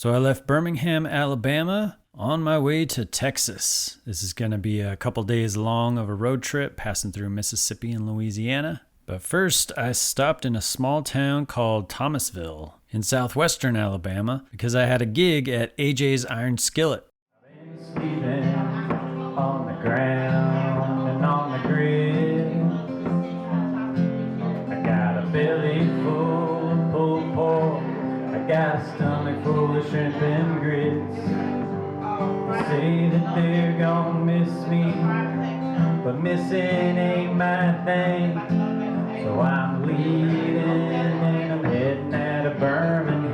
So I left Birmingham, Alabama, on my way to Texas. This is going to be a couple days long of a road trip passing through Mississippi and Louisiana. But first, I stopped in a small town called Thomasville in southwestern Alabama because I had a gig at AJ's Iron Skillet. I've been sleeping on the ground and on the grid. I got a belly full of pulled pork. I got a stomach full of shrimp and grits. They say that they're gonna miss me, but missing ain't my thing. So I'm leaving and I'm heading out of Birmingham.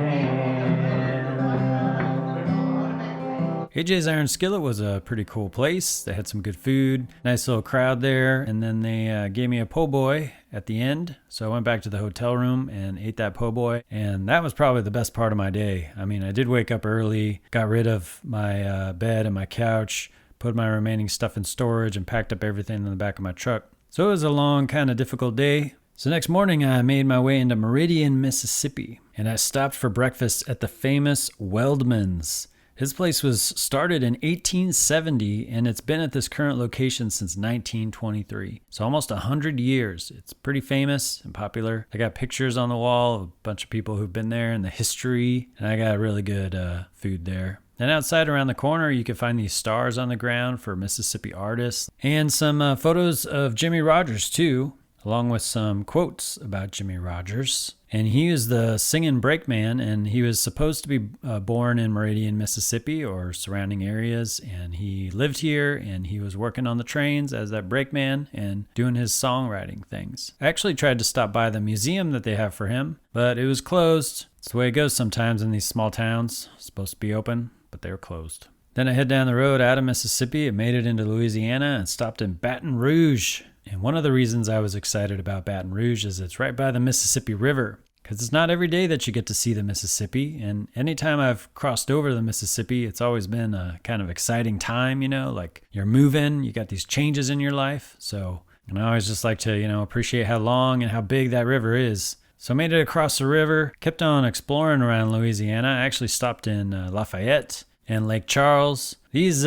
AJ's Iron Skillet was a pretty cool place. They had some good food, nice little crowd there, and then they gave me a po' boy at the end. So I went back to the hotel room and ate that po' boy, and that was probably the best part of my day. I mean, I did wake up early, got rid of my bed and my couch, put my remaining stuff in storage, and packed up everything in the back of my truck. So it was a long, kind of difficult day. So next morning, I made my way into Meridian, Mississippi, and I stopped for breakfast at the famous Weidman's. His place was started in 1870, and it's been at this current location since 1923. So almost 100 years. It's pretty famous and popular. I got pictures on the wall of a bunch of people who've been there and the history, and I got really good food there. And outside around the corner, you can find these stars on the ground for Mississippi artists, and some photos of Jimmie Rodgers too, along with some quotes about Jimmie Rodgers. And he was the singing brakeman, and he was supposed to be born in Meridian, Mississippi or surrounding areas. And he lived here, and he was working on the trains as that brakeman and doing his songwriting things. I actually tried to stop by the museum that they have for him, but it was closed. It's the way it goes sometimes in these small towns. It's supposed to be open, but they were closed. Then I head down the road out of Mississippi and made it into Louisiana and stopped in Baton Rouge. And one of the reasons I was excited about Baton Rouge is it's right by the Mississippi River, because it's not every day that you get to see the Mississippi. And anytime I've crossed over the Mississippi, it's always been a kind of exciting time, like you're moving, you got these changes in your life. So, and I always just like to, appreciate how long and how big that river is. So I made it across the river, kept on exploring around Louisiana. I actually stopped in Lafayette and Lake Charles. These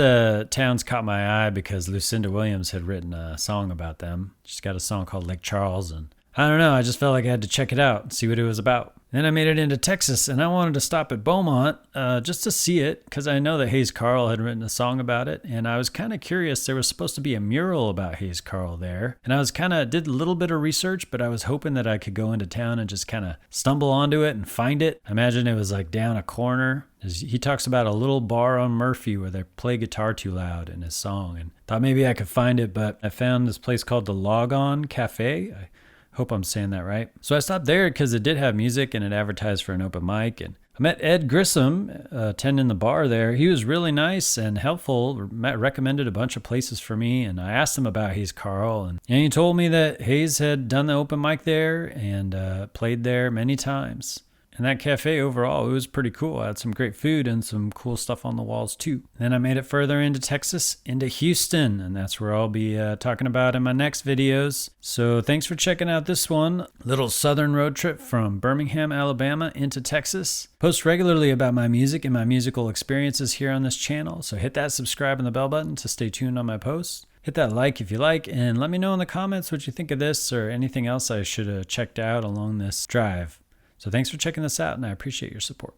towns caught my eye because Lucinda Williams had written a song about them. She's got a song called Lake Charles, and I don't know, I just felt like I had to check it out and see what it was about. Then I made it into Texas, and I wanted to stop at Beaumont just to see it, because I know that Hayes Carll had written a song about it, and I was kind of curious. There was supposed to be a mural about Hayes Carll there, and I did a little bit of research, but I was hoping that I could go into town and just kind of stumble onto it and find it. I imagine it was like down a corner. He talks about a little bar on Murphy where they play guitar too loud in his song, and thought maybe I could find it, but I found this place called the LogOn Cafe. I hope I'm saying that right. So I stopped there because it did have music and it advertised for an open mic. And I met Ed Grissom attending the bar there. He was really nice and helpful, recommended a bunch of places for me. And I asked him about Hayes Carll. And he told me that Hayes had done the open mic there and played there many times. And that cafe overall, it was pretty cool. I had some great food and some cool stuff on the walls too. Then I made it further into Texas, into Houston, and that's where I'll be talking about in my next videos. So thanks for checking out this one. Little southern road trip from Birmingham, Alabama into Texas. Post regularly about my music and my musical experiences here on this channel. So hit that subscribe and the bell button to stay tuned on my posts. Hit that like if you like, and let me know in the comments what you think of this or anything else I should have checked out along this drive. So thanks for checking this out, and I appreciate your support.